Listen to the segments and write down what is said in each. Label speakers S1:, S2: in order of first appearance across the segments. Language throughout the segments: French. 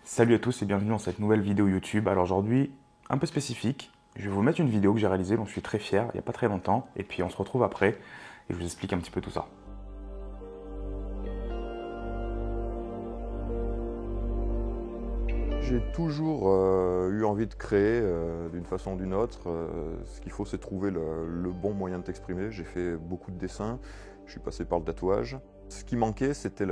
S1: Salut à tous et bienvenue dans cette nouvelle vidéo YouTube. Alors aujourd'hui, un peu spécifique, je vais vous mettre une vidéo que j'ai réalisée dont je suis très fier il n'y a pas très longtemps et puis on se retrouve après et je vous explique un petit peu tout ça.
S2: J'ai toujours eu envie de créer d'une façon ou d'une autre. Ce qu'il faut, c'est trouver le bon moyen de t'exprimer. J'ai fait beaucoup de dessins, je suis passé par le tatouage. Ce qui manquait, c'était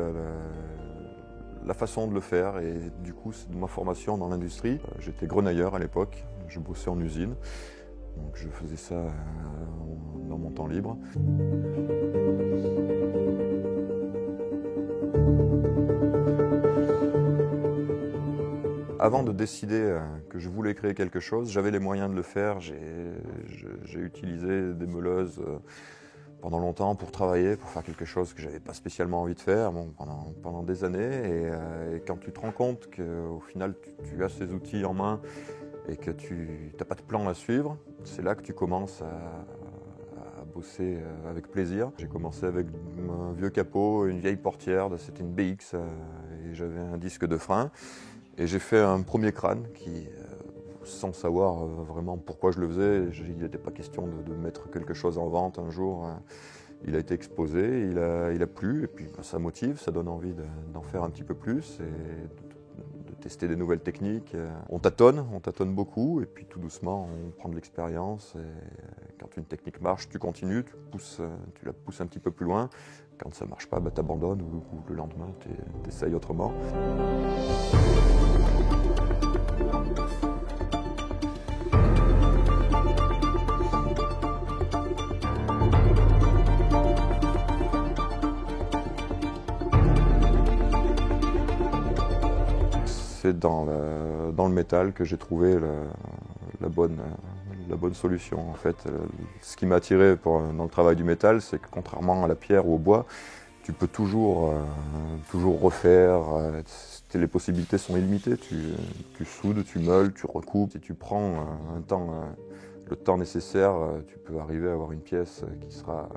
S2: la façon de le faire et du coup, c'est de ma formation dans l'industrie. J'étais grenailleur à l'époque, je bossais en usine, donc je faisais ça dans mon temps libre. Avant de décider que je voulais créer quelque chose, j'avais les moyens de le faire. J'ai utilisé des meuleuses pendant longtemps pour travailler, pour faire quelque chose que j'avais pas spécialement envie de faire pendant des années. Et quand tu te rends compte qu'au final tu as ces outils en main et que tu n'as pas de plan à suivre, c'est là que tu commences à bosser avec plaisir. J'ai commencé avec un vieux capot, une vieille portière, c'était une BX et j'avais un disque de frein. Et j'ai fait un premier crâne qui, sans savoir vraiment pourquoi je le faisais, il n'était pas question de mettre quelque chose en vente un jour. Il a été exposé, il a plu, et puis ça motive, ça donne envie d'en faire un petit peu plus et de tester des nouvelles techniques. On tâtonne beaucoup, et puis tout doucement, on prend de l'expérience. Et quand une technique marche, tu continues, tu la pousses un petit peu plus loin. Quand ça ne marche pas, tu abandonnes ou le lendemain, tu essayes autrement. C'est dans le métal que j'ai trouvé la bonne solution. En fait, ce qui m'a attiré dans le travail du métal, c'est que contrairement à la pierre ou au bois, tu peux toujours refaire. Les possibilités sont illimitées. Tu soudes, tu meules, tu recoupes. Si tu prends le temps nécessaire, tu peux arriver à avoir une pièce qui sera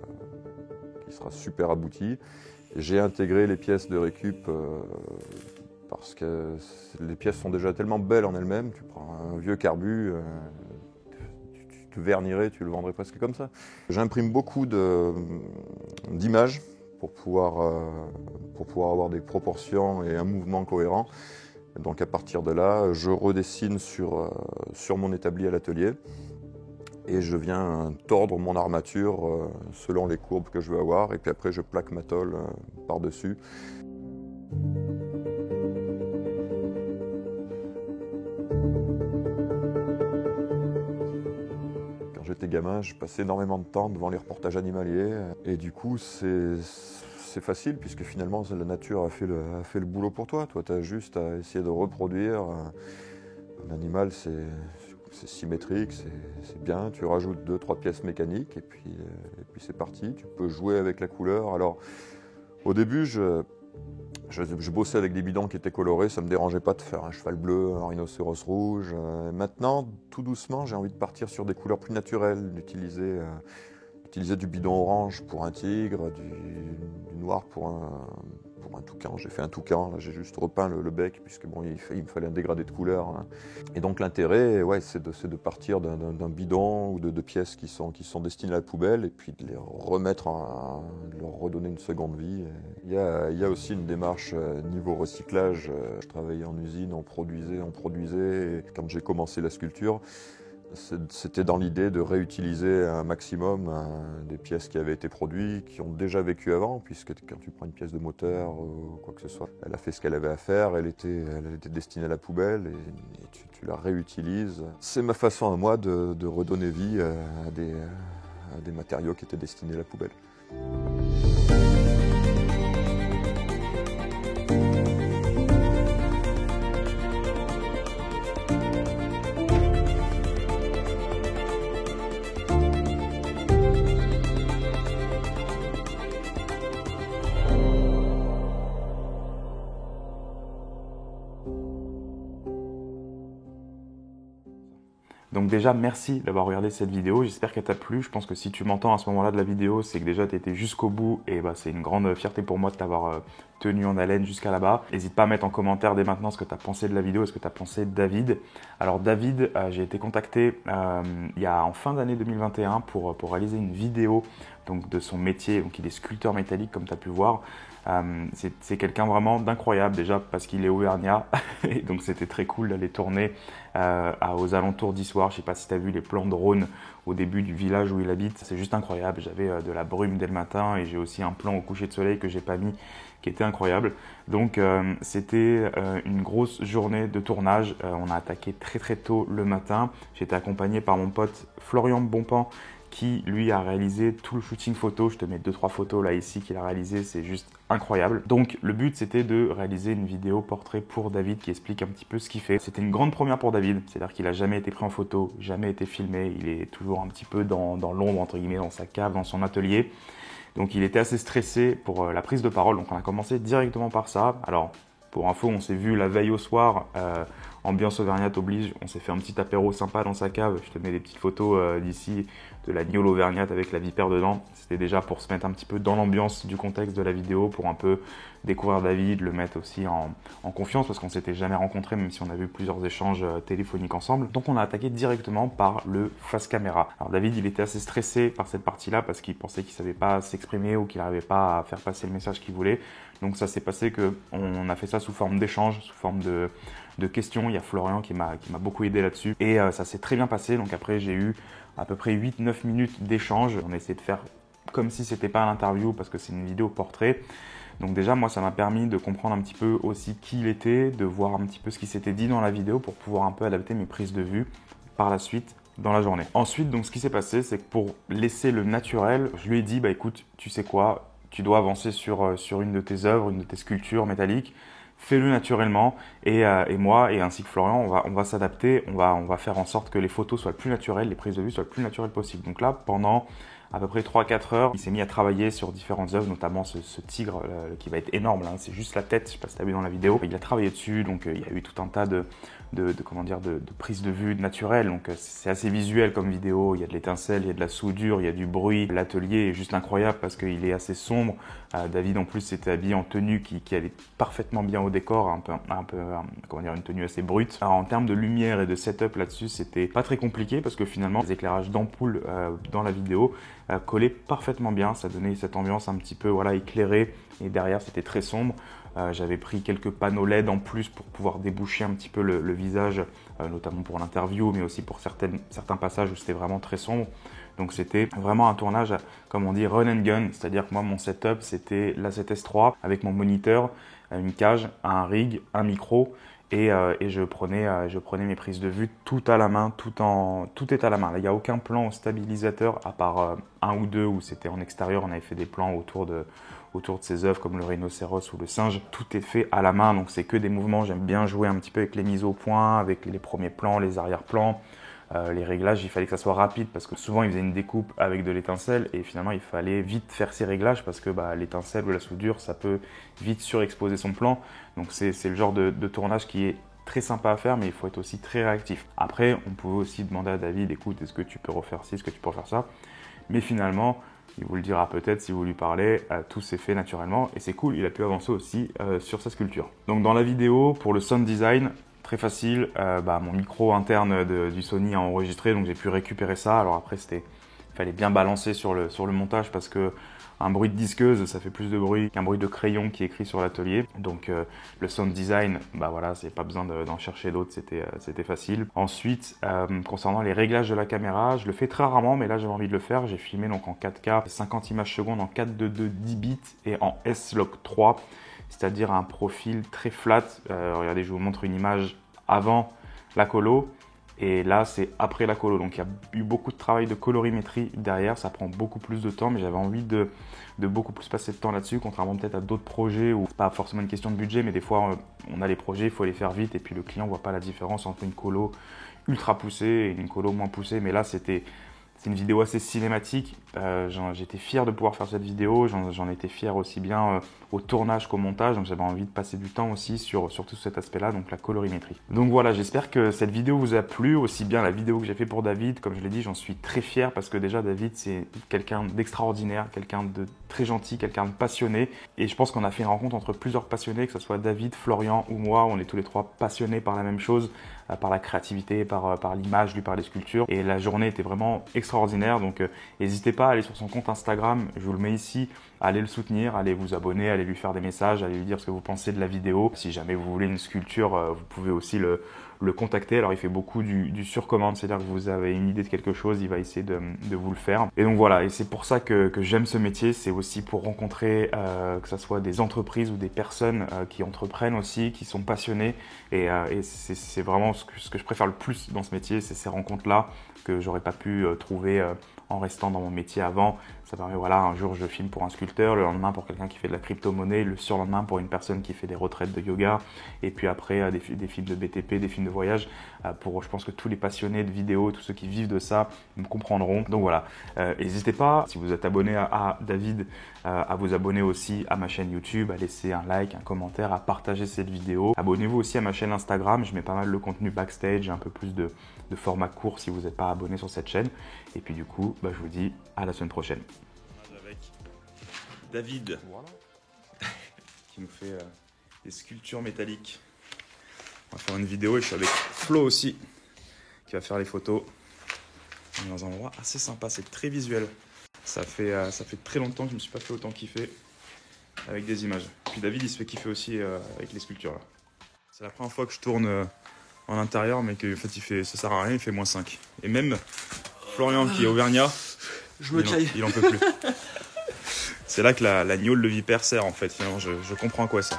S2: super aboutie. J'ai intégré les pièces de récup parce que les pièces sont déjà tellement belles en elles-mêmes. Tu prends un vieux carbu, tu te vernirais, tu le vendrais presque comme ça. J'imprime beaucoup d'images pour pouvoir avoir des proportions et un mouvement cohérent. Donc à partir de là, je redessine sur mon établi à l'atelier et je viens tordre mon armature selon les courbes que je veux avoir et puis après je plaque ma tôle par-dessus. Quand j'étais gamin, je passais énormément de temps devant les reportages animaliers et du coup c'est facile puisque finalement la nature a fait le boulot pour toi. Toi, tu as juste à essayer de reproduire. Un animal, c'est symétrique, c'est bien. Tu rajoutes 2-3 pièces mécaniques et puis c'est parti. Tu peux jouer avec la couleur. Alors, au début, je bossais avec des bidons qui étaient colorés. Ça ne me dérangeait pas de faire un cheval bleu, un rhinocéros rouge. Maintenant, tout doucement, j'ai envie de partir sur des couleurs plus naturelles, d'utiliser du bidon orange pour un tigre, du noir pour un toucan. J'ai fait un toucan, là j'ai juste repeint le bec puisque bon, il me fallait un dégradé de couleur. Hein. Et donc l'intérêt, ouais, c'est de partir d'un bidon ou de pièces qui sont destinées à la poubelle et puis de les remettre, de leur redonner une seconde vie. Il y a aussi une démarche niveau recyclage. Je travaillais en usine, on produisait. Et quand j'ai commencé la sculpture, c'était dans l'idée de réutiliser un maximum des pièces qui avaient été produites, qui ont déjà vécu avant, puisque quand tu prends une pièce de moteur ou quoi que ce soit, elle a fait ce qu'elle avait à faire, elle était destinée à la poubelle et tu la réutilises. C'est ma façon à moi de redonner vie à des matériaux qui étaient destinés à la poubelle.
S1: Donc déjà, merci d'avoir regardé cette vidéo. J'espère qu'elle t'a plu. Je pense que si tu m'entends à ce moment-là de la vidéo, c'est que déjà tu étais jusqu'au bout et c'est une grande fierté pour moi de t'avoir tenu en haleine jusqu'à là-bas. N'hésite pas à mettre en commentaire dès maintenant ce que tu as pensé de la vidéo et ce que tu as pensé de David. Alors David, j'ai été contacté en fin d'année 2021 pour réaliser une vidéo donc, de son métier. Donc il est sculpteur métallique comme tu as pu voir. C'est quelqu'un vraiment d'incroyable déjà parce qu'il est auvergnat et donc c'était très cool d'aller tourner aux alentours d'Issoire. Je ne sais pas si tu as vu les plans drone au début du village où il habite, c'est juste incroyable. J'avais de la brume dès le matin et j'ai aussi un plan au coucher de soleil que j'ai pas mis qui était incroyable. Donc c'était une grosse journée de tournage. On a attaqué très très tôt le matin. J'étais accompagné par mon pote Florian Bonpan qui lui a réalisé tout le shooting photo. Je te mets 2-3 photos là ici qu'il a réalisé, c'est juste incroyable. Donc le but c'était de réaliser une vidéo portrait pour David qui explique un petit peu ce qu'il fait. C'était une grande première pour David, c'est-à-dire qu'il n'a jamais été pris en photo, jamais été filmé, il est toujours un petit peu dans l'ombre entre guillemets, dans sa cave, dans son atelier. Donc il était assez stressé pour la prise de parole, donc on a commencé directement par ça. Alors pour info, on s'est vu la veille au soir, ambiance auvergnate oblige, on s'est fait un petit apéro sympa dans sa cave. Je te mets des petites photos d'ici, de la gnôle auvergnate avec la vipère dedans. C'était déjà pour se mettre un petit peu dans l'ambiance du contexte de la vidéo, pour un peu découvrir David, le mettre aussi en confiance parce qu'on s'était jamais rencontrés, même si on a vu plusieurs échanges téléphoniques ensemble. Donc on a attaqué directement par le face caméra. Alors David, il était assez stressé par cette partie-là parce qu'il pensait qu'il savait pas s'exprimer ou qu'il n'arrivait pas à faire passer le message qu'il voulait. Donc ça s'est passé qu'on a fait ça sous forme d'échange, sous forme de questions. Il y a Florian qui m'a beaucoup aidé là-dessus et ça s'est très bien passé. Donc après, j'ai eu à peu près 8-9 minutes d'échange. On a essayé de faire comme si c'était pas un interview parce que c'est une vidéo portrait. Donc déjà, moi, ça m'a permis de comprendre un petit peu aussi qui il était, de voir un petit peu ce qui s'était dit dans la vidéo pour pouvoir un peu adapter mes prises de vue par la suite dans la journée. Ensuite, donc, ce qui s'est passé, c'est que pour laisser le naturel, je lui ai dit, écoute, tu sais quoi, tu dois avancer sur une de tes œuvres, une de tes sculptures métalliques. Fais-le naturellement et moi et ainsi que Florian, on va s'adapter, on va faire en sorte que les photos soient le plus naturelles, les prises de vue soient le plus naturelles possible. Donc là, pendant à peu près 3-4 heures, il s'est mis à travailler sur différentes œuvres, notamment ce tigre qui va être énorme, là, c'est juste la tête, je ne sais pas si tu as vu dans la vidéo. Il a travaillé dessus, donc il y a eu tout un tas de prises de vue naturelles, donc c'est assez visuel comme vidéo, il y a de l'étincelle, il y a de la soudure, il y a du bruit. L'atelier est juste incroyable parce qu'il est assez sombre. David en plus s'était habillé en tenue qui allait parfaitement bien au décor, une tenue assez brute. Alors en termes de lumière et de setup là-dessus, c'était pas très compliqué parce que finalement les éclairages d'ampoule dans la vidéo collaient parfaitement bien, ça donnait cette ambiance un petit peu éclairée et derrière c'était très sombre. J'avais pris quelques panneaux LED en plus pour pouvoir déboucher un petit peu le visage, notamment pour l'interview, mais aussi pour certains passages où c'était vraiment très sombre. Donc c'était vraiment un tournage, comme on dit, run and gun, c'est-à-dire que moi mon setup c'était l'A7S3 avec mon moniteur, une cage, un rig, un micro et je prenais mes prises de vue tout à la main, tout est à la main. Là, il n'y a aucun plan au stabilisateur à part un ou deux où c'était en extérieur, on avait fait des plans autour de ces œuvres comme le rhinocéros ou le singe. Tout est fait à la main, donc c'est que des mouvements. J'aime bien jouer un petit peu avec les mises au point, avec les premiers plans, les arrière-plans. Les réglages, il fallait que ça soit rapide parce que souvent il faisait une découpe avec de l'étincelle et finalement il fallait vite faire ces réglages parce que l'étincelle ou la soudure ça peut vite surexposer son plan. Donc c'est le genre de tournage qui est très sympa à faire, mais il faut être aussi très réactif. Après, on pouvait aussi demander à David, écoute, est-ce que tu peux refaire ci, est-ce que tu peux refaire ça? Mais finalement, il vous le dira peut-être si vous lui parlez, tout s'est fait naturellement et c'est cool, il a pu avancer aussi sur sa sculpture. Donc dans la vidéo, pour le sound design, très facile, mon micro interne du Sony a enregistré, donc j'ai pu récupérer ça. Alors après, il fallait bien balancer sur le montage parce que un bruit de disqueuse, ça fait plus de bruit qu'un bruit de crayon qui est écrit sur l'atelier. Donc le sound design, c'est pas besoin d'en chercher d'autres, c'était facile. Ensuite, concernant les réglages de la caméra, je le fais très rarement, mais là j'avais envie de le faire. J'ai filmé donc en 4K, 50 images secondes en 4:2 10 bits et en S-Log 3. C'est-à-dire un profil très flat. Regardez, je vous montre une image avant la colo et là c'est après la colo. Donc il y a eu beaucoup de travail de colorimétrie derrière, ça prend beaucoup plus de temps, mais j'avais envie de beaucoup plus passer de temps là-dessus, contrairement peut-être à d'autres projets où c'est pas forcément une question de budget, mais des fois on a les projets, il faut les faire vite et puis le client voit pas la différence entre une colo ultra poussée et une colo moins poussée. Mais là c'était C'est une vidéo assez cinématique. J'étais fier de pouvoir faire cette vidéo. J'en étais fier aussi bien au tournage qu'au montage. Donc j'avais envie de passer du temps aussi sur tout cet aspect-là, donc la colorimétrie. Donc voilà, j'espère que cette vidéo vous a plu, aussi bien la vidéo que j'ai fait pour David. Comme je l'ai dit, j'en suis très fier parce que déjà David, c'est quelqu'un d'extraordinaire, quelqu'un de très gentil, quelqu'un de passionné. Et je pense qu'on a fait une rencontre entre plusieurs passionnés, que ce soit David, Florian ou moi. On est tous les trois passionnés par la même chose, par la créativité, par l'image, lui par les sculptures. Et la journée était vraiment extraordinaire. Donc n'hésitez pas à aller sur son compte Instagram, je vous le mets ici, allez le soutenir, allez vous abonner, allez lui faire des messages, allez lui dire ce que vous pensez de la vidéo. Si jamais vous voulez une sculpture, vous pouvez aussi le contacter. Alors il fait beaucoup du surcommande, c'est-à-dire que vous avez une idée de quelque chose, il va essayer de vous le faire. Et donc voilà, et c'est pour ça que j'aime ce métier, c'est aussi pour rencontrer que ce soit des entreprises ou des personnes qui entreprennent aussi, qui sont passionnées. Et c'est vraiment ce que je préfère le plus dans ce métier, c'est ces rencontres-là que j'aurais pas pu trouver en restant dans mon métier avant. Ça permet, voilà, un jour je filme pour un sculpteur, le lendemain pour quelqu'un qui fait de la crypto-monnaie, le surlendemain pour une personne qui fait des retraites de yoga, et puis après des films de BTP, des films de voyage. Je pense que tous les passionnés de vidéo, tous ceux qui vivent de ça, me comprendront. Donc voilà, n'hésitez pas, si vous êtes abonné à David, à vous abonner aussi à ma chaîne YouTube, à laisser un like, un commentaire, à partager cette vidéo. Abonnez-vous aussi à ma chaîne Instagram, je mets pas mal de contenu backstage, un peu plus de format court si vous n'êtes pas abonné sur cette chaîne. Et puis du coup, je vous dis à la semaine prochaine. Avec David, voilà, qui nous fait des sculptures métalliques. On va faire une vidéo et je suis avec Flo aussi, qui va faire les photos. On est dans un endroit assez sympa, c'est très visuel. Ça fait très longtemps que je ne me suis pas fait autant kiffer avec des images. Puis David, il se fait kiffer aussi avec les sculptures là. C'est la première fois que je tourne en intérieur, mais que en fait, ça sert à rien, il fait -5. Et même Florian, qui est auvergnat, il en peut plus. C'est là que la gnôle de vipère sert en fait. Finalement, je comprends à quoi ça.